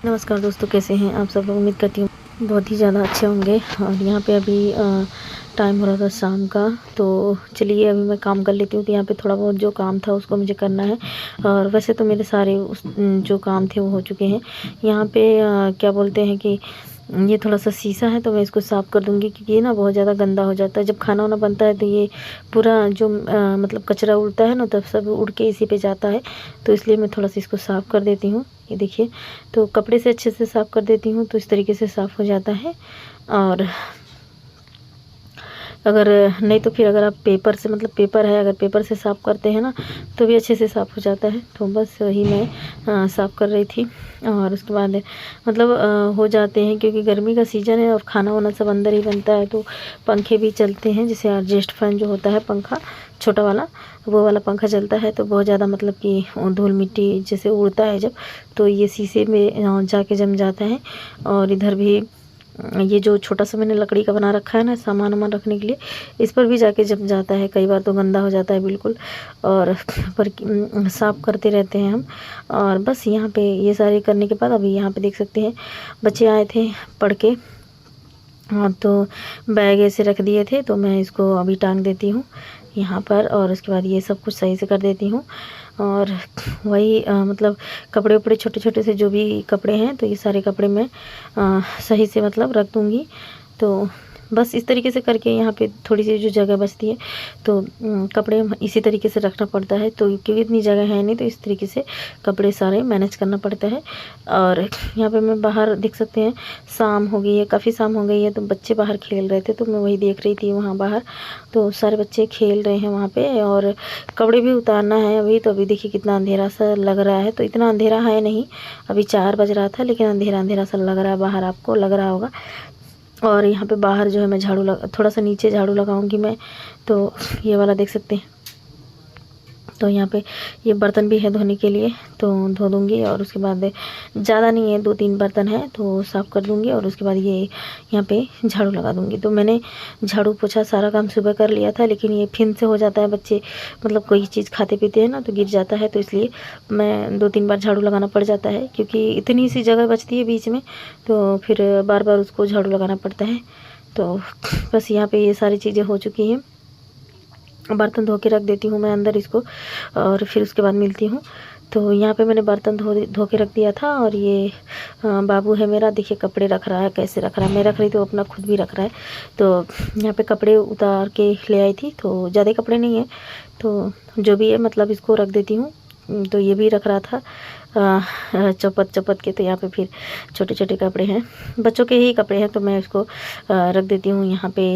नमस्कार दोस्तों, कैसे हैं आप सब लोग। उम्मीद करती हूँ बहुत ही ज़्यादा अच्छे होंगे। और यहाँ पे अभी टाइम हो रहा था शाम का, तो चलिए अभी मैं काम कर लेती हूँ। तो यहाँ पे थोड़ा बहुत जो काम था उसको मुझे करना है। और वैसे तो मेरे सारे जो काम थे वो हो चुके हैं। यहाँ पे क्या बोलते हैं कि ये थोड़ा सा शीशा है, तो मैं इसको साफ़ कर दूँगी क्योंकि ये ना बहुत ज़्यादा गंदा हो जाता है। जब खाना वाना बनता है तो ये पूरा जो मतलब कचरा उड़ता है ना, तब सब उड़ के इसी पे जाता है। तो इसलिए मैं थोड़ा सा इसको साफ़ कर देती हूँ। ये देखिए, तो कपड़े से अच्छे से साफ़ कर देती हूँ, तो इस तरीके से साफ़ हो जाता है। और अगर नहीं तो फिर अगर आप पेपर से, मतलब पेपर है, अगर पेपर से साफ़ करते हैं ना तो भी अच्छे से साफ़ हो जाता है। तो बस वही मैं साफ़ कर रही थी। और उसके बाद मतलब हो जाते हैं क्योंकि गर्मी का सीज़न है और खाना वाना सब अंदर ही बनता है। तो पंखे भी चलते हैं, जैसे एडजस्ट फैन जो होता है पंखा छोटा वाला, वो वाला पंखा चलता है। तो बहुत ज़्यादा मतलब कि धूल मिट्टी जैसे उड़ता है जब, तो ये शीशे में जाके जम जाता है। और इधर भी ये जो छोटा सा मैंने लकड़ी का बना रखा है ना सामान वामान रखने के लिए, इस पर भी जाके जम जाता है। कई बार तो गंदा हो जाता है बिल्कुल। और पर साफ़ करते रहते हैं हम। और बस यहाँ पे ये सारे करने के बाद अभी यहाँ पे देख सकते हैं बच्चे आए थे पढ़ के। हाँ, तो बैग ऐसे रख दिए थे, तो मैं इसको अभी टांग देती हूँ यहाँ पर। और उसके बाद ये सब कुछ सही से कर देती हूँ। और वही मतलब कपड़े उपड़े छोटे छोटे से जो भी कपड़े हैं, तो ये सारे कपड़े मैं सही से मतलब रख दूँगी। तो बस इस तरीके से करके यहाँ पे थोड़ी सी जो जगह बचती है, तो कपड़े इसी तरीके से रखना पड़ता है। तो क्योंकि इतनी जगह है नहीं, तो इस तरीके से कपड़े सारे मैनेज करना पड़ता है। और यहाँ पे मैं बाहर देख सकते हैं शाम हो गई है, काफ़ी शाम हो गई है। तो बच्चे बाहर खेल रहे थे, तो मैं वही देख रही थी वहाँ बाहर। तो सारे बच्चे खेल रहे हैं वहाँ पे। और कपड़े भी उतारना है अभी। तो अभी देखिए कितना अंधेरा सा लग रहा है। तो इतना अंधेरा है नहीं, अभी 4 बज रहा था, लेकिन अंधेरा अंधेरा सा लग रहा है बाहर, आपको लग रहा होगा। और यहाँ पे बाहर जो है मैं थोड़ा सा नीचे झाड़ू लगाऊंगी मैं। तो ये वाला देख सकते हैं। तो यहाँ पे ये बर्तन भी है धोने के लिए, तो धो दूँगी। और उसके बाद ज़्यादा नहीं है, 2-3 बर्तन है, तो साफ़ कर दूँगी। और उसके बाद ये यहाँ पे झाड़ू लगा दूँगी। तो मैंने झाड़ू पोछा सारा काम सुबह कर लिया था, लेकिन ये फिर से हो जाता है। बच्चे मतलब कोई चीज़ खाते पीते हैं ना, तो गिर जाता है। तो इसलिए मैं 2-3 बार झाड़ू लगाना पड़ जाता है, क्योंकि इतनी सी जगह बचती है बीच में, तो फिर बार बार उसको झाड़ू लगाना पड़ता है। तो बस यहाँ पे ये सारी चीज़ें हो चुकी हैं। बर्तन धो के रख देती हूँ मैं अंदर इसको, और फिर उसके बाद मिलती हूँ। तो यहाँ पे मैंने बर्तन धो के रख दिया था। और ये बाबू है मेरा, देखिए कपड़े रख रहा है, कैसे रख रहा है। मैं रख रही तो अपना खुद भी रख रहा है। तो यहाँ पे कपड़े उतार के ले आई थी, तो ज़्यादा कपड़े नहीं है, तो जो भी है मतलब इसको रख देती हूँ। तो ये भी रख रहा था चौपट चौपट के। तो यहाँ पे फिर छोटे छोटे कपड़े हैं, बच्चों के ही कपड़े हैं, तो मैं इसको रख देती हूँ यहाँ पे।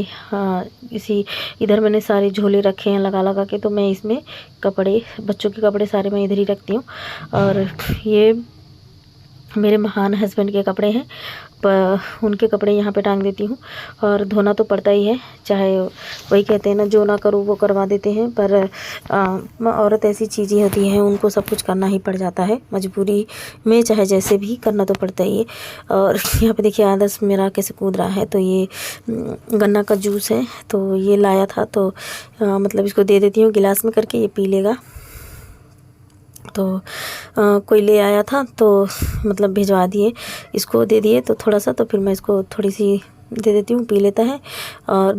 इसी इधर मैंने सारे झोले रखे हैं लगा लगा के, तो मैं इसमें कपड़े, बच्चों के कपड़े सारे मैं इधर ही रखती हूँ। और ये मेरे महान हस्बैंड के कपड़े हैं, पर उनके कपड़े यहाँ पे टांग देती हूँ। और धोना तो पड़ता ही है, चाहे वही कहते हैं ना, जो ना करो वो करवा देते हैं। पर औरत ऐसी चीज़ें होती हैं, उनको सब कुछ करना ही पड़ जाता है मजबूरी में, चाहे जैसे भी करना तो पड़ता ही है। और यहाँ पे देखिए आदर्श मेरा कैसे कूद रहा है। तो ये गन्ना का जूस है, तो ये लाया था, तो मतलब इसको दे देती हूँ गिलास में करके, ये पी लेगा। तो कोई ले आया था, तो मतलब भिजवा दिए, इसको दे दिए। तो थोड़ा सा, तो फिर मैं इसको थोड़ी सी दे देती हूँ, पी लेता है। और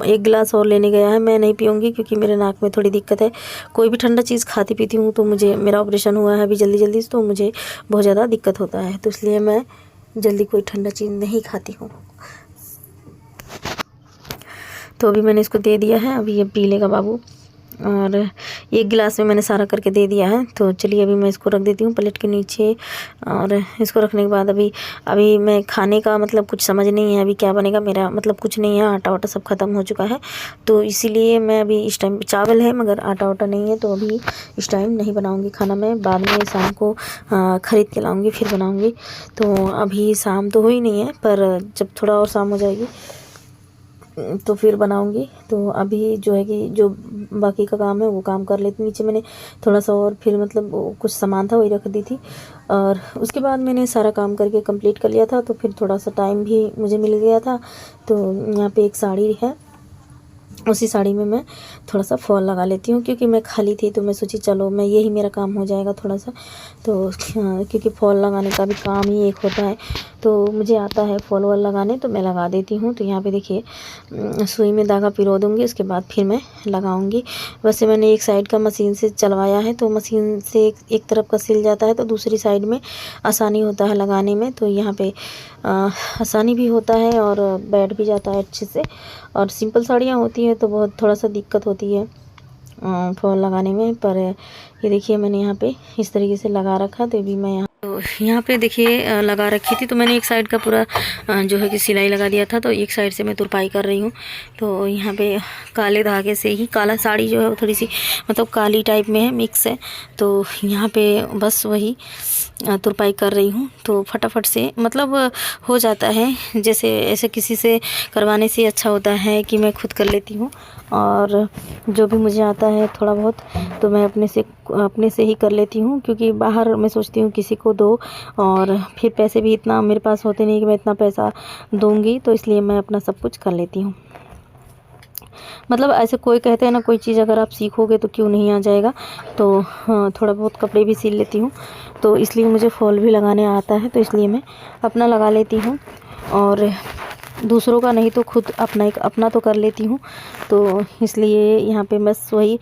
1 गिलास और लेने गया है। मैं नहीं पीऊँगी क्योंकि मेरे नाक में थोड़ी दिक्कत है। कोई भी ठंडा चीज़ खाती पीती हूँ तो मुझे, मेरा ऑपरेशन हुआ है अभी जल्दी जल्दी से, तो मुझे बहुत ज़्यादा दिक्कत होता है। तो इसलिए मैं जल्दी कोई ठंडा चीज़ नहीं खाती हूँ। तो अभी मैंने इसको दे दिया है, अभी ये पी लेगा बाबू। और 1 गिलास में मैंने सारा करके दे दिया है। तो चलिए अभी मैं इसको रख देती हूँ प्लेट के नीचे। और इसको रखने के बाद अभी मैं खाने का मतलब कुछ समझ नहीं है अभी क्या बनेगा मेरा, मतलब कुछ नहीं है, आटा वाटा सब ख़त्म हो चुका है। तो इसीलिए मैं अभी इस टाइम, चावल है मगर आटा वाटा नहीं है, तो अभी इस टाइम नहीं बनाऊँगी खाना। मैं बाद में शाम को ख़रीद के लाऊँगी, फिर बनाऊँगी। तो अभी शाम तो हुई नहीं है, पर जब थोड़ा और शाम हो जाएगी तो फिर बनाऊंगी। तो अभी जो है कि जो बाकी का काम है वो काम कर लेती हूँ। नीचे मैंने थोड़ा सा और फिर मतलब कुछ सामान था वही रख दी थी। और उसके बाद मैंने सारा काम करके कंप्लीट कर लिया था। तो फिर थोड़ा सा टाइम भी मुझे मिल गया था। तो यहाँ पे एक साड़ी है, उसी साड़ी में मैं थोड़ा सा फॉल लगा लेती हूँ, क्योंकि मैं खाली थी तो मैं सोची चलो मैं यही मेरा काम हो जाएगा थोड़ा सा। तो क्योंकि फॉल लगाने का भी काम ही एक होता है, तो मुझे आता है फॉल वॉल लगाने, तो मैं लगा देती हूँ। तो यहाँ पे देखिए सुई में धागा पिरो दूँगी, उसके बाद फिर मैं लगाऊँगी। वैसे मैंने एक साइड का मशीन से चलवाया है, तो मशीन से एक तरफ का सिल जाता है तो दूसरी साइड में आसानी होता है लगाने में। तो यहाँ पे आसानी भी होता है और बैठ भी जाता है अच्छे से। और सिंपल साड़ियाँ होती है तो बहुत थोड़ा सा दिक्कत होती है फॉल लगाने में। पर ये देखिए मैंने यहाँ पे इस तरीके से लगा रखा, तो भी मैं यहाँ पे देखिए लगा रखी थी। तो मैंने एक साइड का पूरा जो है कि सिलाई लगा दिया था, तो एक साइड से मैं तुरपाई कर रही हूँ। तो यहाँ पे काले धागे से ही, काला साड़ी जो है वो थोड़ी सी मतलब काली टाइप में है, मिक्स है। तो यहाँ पे बस वही तुरपाई कर रही हूँ। तो फटाफट से मतलब हो जाता है, जैसे ऐसे किसी से करवाने से अच्छा होता है कि मैं खुद कर लेती हूँ। और जो भी मुझे आता है थोड़ा बहुत तो मैं अपने से ही कर लेती हूँ, क्योंकि बाहर मैं सोचती हूँ किसी को दो और फिर पैसे भी इतना मेरे पास होते नहीं कि मैं इतना पैसा दूँगी, तो इसलिए मैं अपना सब कुछ कर लेती हूँ। मतलब ऐसे कोई कहते हैं ना, कोई चीज़ अगर आप सीखोगे तो क्यों नहीं आ जाएगा। तो हाँ, थोड़ा बहुत कपड़े भी सिल लेती हूँ, तो इसलिए मुझे फॉल भी लगाने आता है, तो इसलिए मैं अपना लगा लेती हूँ। और दूसरों का नहीं तो खुद अपना तो कर लेती हूँ। तो इसलिए यहाँ पे बस वही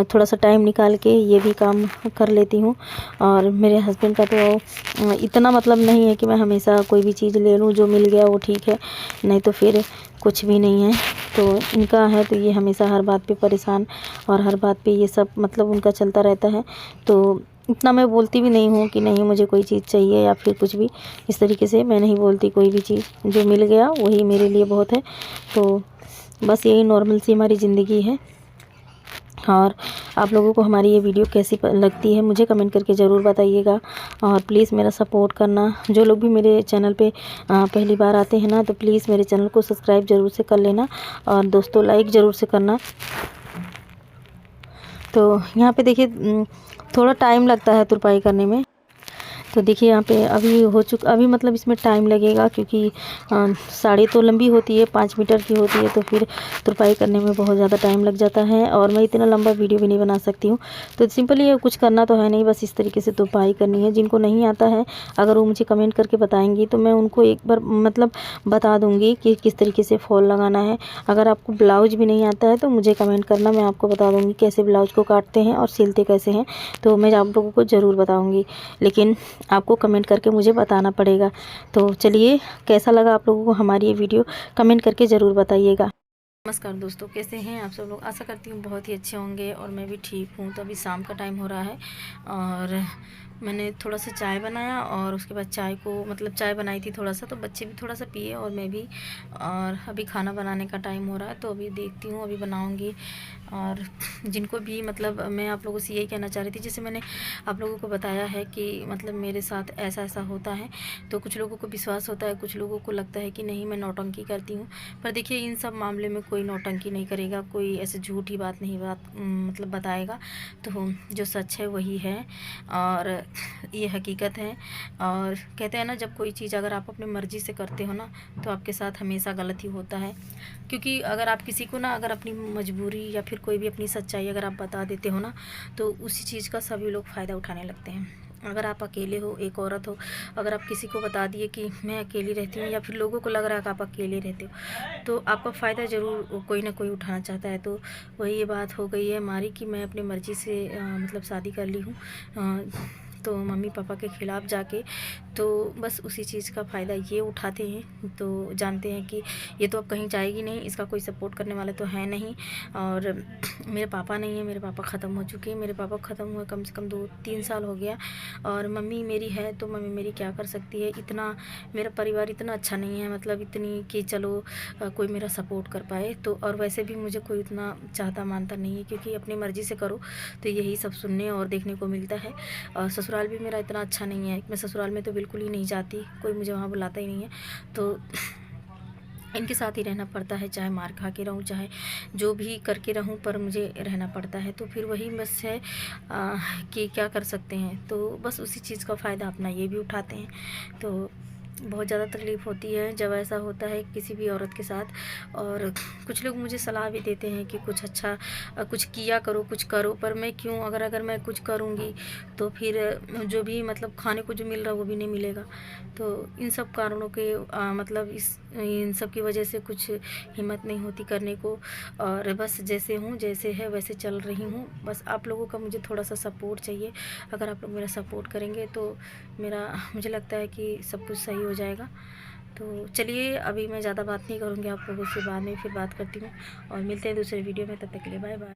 थोड़ा सा टाइम निकाल के ये भी काम कर लेती हूँ। और मेरे हस्बैंड का तो इतना मतलब नहीं है कि मैं हमेशा कोई भी चीज़ ले लूँ, जो मिल गया वो ठीक है, नहीं तो फिर कुछ भी नहीं है। तो इनका है तो ये हमेशा हर बात पे परेशान और हर बात पे ये सब मतलब उनका चलता रहता है। तो इतना मैं बोलती भी नहीं हूँ कि नहीं मुझे कोई चीज़ चाहिए या फिर कुछ भी, इस तरीके से मैं नहीं बोलती। कोई भी चीज़ जो मिल गया वही मेरे लिए बहुत है। तो बस यही नॉर्मल सी हमारी ज़िंदगी है। और आप लोगों को हमारी ये वीडियो कैसी लगती है मुझे कमेंट करके ज़रूर बताइएगा। और प्लीज़ मेरा सपोर्ट करना। जो लोग भी मेरे चैनल पे पहली बार आते हैं ना, तो प्लीज़ मेरे चैनल को सब्सक्राइब ज़रूर से कर लेना और दोस्तों लाइक ज़रूर से करना। तो यहाँ पे देखिए थोड़ा टाइम लगता है तुरपाई करने में। तो देखिए यहाँ पे अभी मतलब इसमें टाइम लगेगा, क्योंकि साड़ी तो लंबी होती है, 5 मीटर की होती है, तो फिर तुरपाई करने में बहुत ज़्यादा टाइम लग जाता है। और मैं इतना लंबा वीडियो भी नहीं बना सकती हूँ। तो सिंपली कुछ करना तो है नहीं, बस इस तरीके से तुरपाई करनी है। जिनको नहीं आता है अगर वो मुझे कमेंट करके बताएंगी तो मैं उनको एक बार मतलब बता दूँगी कि किस तरीके से फॉल लगाना है। अगर आपको ब्लाउज भी नहीं आता है तो मुझे कमेंट करना, मैं आपको बता दूँगी कैसे ब्लाउज को काटते हैं और सिलते कैसे हैं। तो मैं आप लोगों को ज़रूर बताऊँगी, लेकिन आपको कमेंट करके मुझे बताना पड़ेगा। तो चलिए, कैसा लगा आप लोगों को हमारी ये वीडियो कमेंट करके ज़रूर बताइएगा। नमस्कार दोस्तों, कैसे हैं आप सब लोग। आशा करती हूँ बहुत ही अच्छे होंगे और मैं भी ठीक हूँ। तो अभी शाम का टाइम हो रहा है और मैंने थोड़ा सा चाय बनाया और उसके बाद चाय को मतलब चाय बनाई थी थोड़ा सा, तो बच्चे भी थोड़ा सा पिए और मैं भी। और अभी खाना बनाने का टाइम हो रहा है, तो अभी देखती हूँ, अभी बनाऊँगी। और जिनको भी मतलब मैं आप लोगों से यही कहना चाह रही थी, जैसे मैंने आप लोगों को बताया है कि मतलब मेरे साथ ऐसा ऐसा होता है, तो कुछ लोगों को विश्वास होता है, कुछ लोगों को लगता है कि नहीं मैं नौटंकी करती हूँ। पर देखिए इन सब मामले में कोई नौटंकी नहीं करेगा, कोई ऐसे झूठी बात नहीं मतलब बताएगा। तो जो सच है वही है और ये हकीकत है। और कहते हैं ना, जब कोई चीज़ अगर आप अपनी मर्ज़ी से करते हो ना, तो आपके साथ हमेशा गलत ही होता है। क्योंकि अगर आप किसी को ना अगर अपनी मजबूरी या फिर कोई भी अपनी सच्चाई अगर आप बता देते हो ना, तो उसी चीज़ का सभी लोग फ़ायदा उठाने लगते हैं। अगर आप अकेले हो, एक औरत हो, अगर आप किसी को बता दिए कि मैं अकेली रहती हूँ या फिर लोगों को लग रहा है कि आप अकेले रहते हो, तो आपका फ़ायदा ज़रूर कोई ना कोई उठाना चाहता है। तो वही ये बात हो गई है हमारी कि मैं अपनी मर्ज़ी से मतलब शादी कर ली हूँ, तो मम्मी पापा के ख़िलाफ़ जाके। तो बस उसी चीज़ का फ़ायदा ये उठाते हैं। तो जानते हैं कि ये तो अब कहीं जाएगी नहीं, इसका कोई सपोर्ट करने वाला तो है नहीं। और मेरे पापा नहीं है, मेरे पापा ख़त्म हो चुके हैं। मेरे पापा ख़त्म हुए कम से कम 2-3 साल हो गया। और मम्मी मेरी है, तो मम्मी मेरी क्या कर सकती है। इतना मेरा परिवार इतना अच्छा नहीं है, मतलब इतनी कि चलो कोई मेरा सपोर्ट कर पाए। तो और वैसे भी मुझे कोई इतना चाहता मानता नहीं है, क्योंकि अपनी मर्ज़ी से करो तो यही सब सुनने और देखने को मिलता है। और ससुराल भी मेरा इतना अच्छा नहीं है, मैं ससुराल में तो बिल्कुल ही नहीं जाती, कोई मुझे वहाँ बुलाता ही नहीं है। तो इनके साथ ही रहना पड़ता है, चाहे मार खा के रहूँ, चाहे जो भी करके रहूँ, पर मुझे रहना पड़ता है। तो फिर वही बस है कि क्या कर सकते हैं। तो बस उसी चीज़ का फ़ायदा अपना ये भी उठाते हैं। तो बहुत ज़्यादा तकलीफ़ होती है जब ऐसा होता है किसी भी औरत के साथ। और कुछ लोग मुझे सलाह भी देते हैं कि कुछ अच्छा कुछ किया करो, कुछ करो, पर मैं क्यों, अगर मैं कुछ करूँगी तो फिर जो भी मतलब खाने को जो मिल रहा है वो भी नहीं मिलेगा। तो इन सब कारणों के मतलब इन सब की वजह से कुछ हिम्मत नहीं होती करने को। और बस जैसे हूँ, जैसे है वैसे चल रही हूँ। बस आप लोगों का मुझे थोड़ा सा सपोर्ट चाहिए। अगर आप लोग मेरा सपोर्ट करेंगे तो मुझे लगता है कि सब कुछ सही हो जाएगा। तो चलिए, अभी मैं ज़्यादा बात नहीं करूँगी आप लोगों से, बाद में फिर बात करती हूँ। और मिलते हैं दूसरे वीडियो में, तब तक के लिए बाय बाय।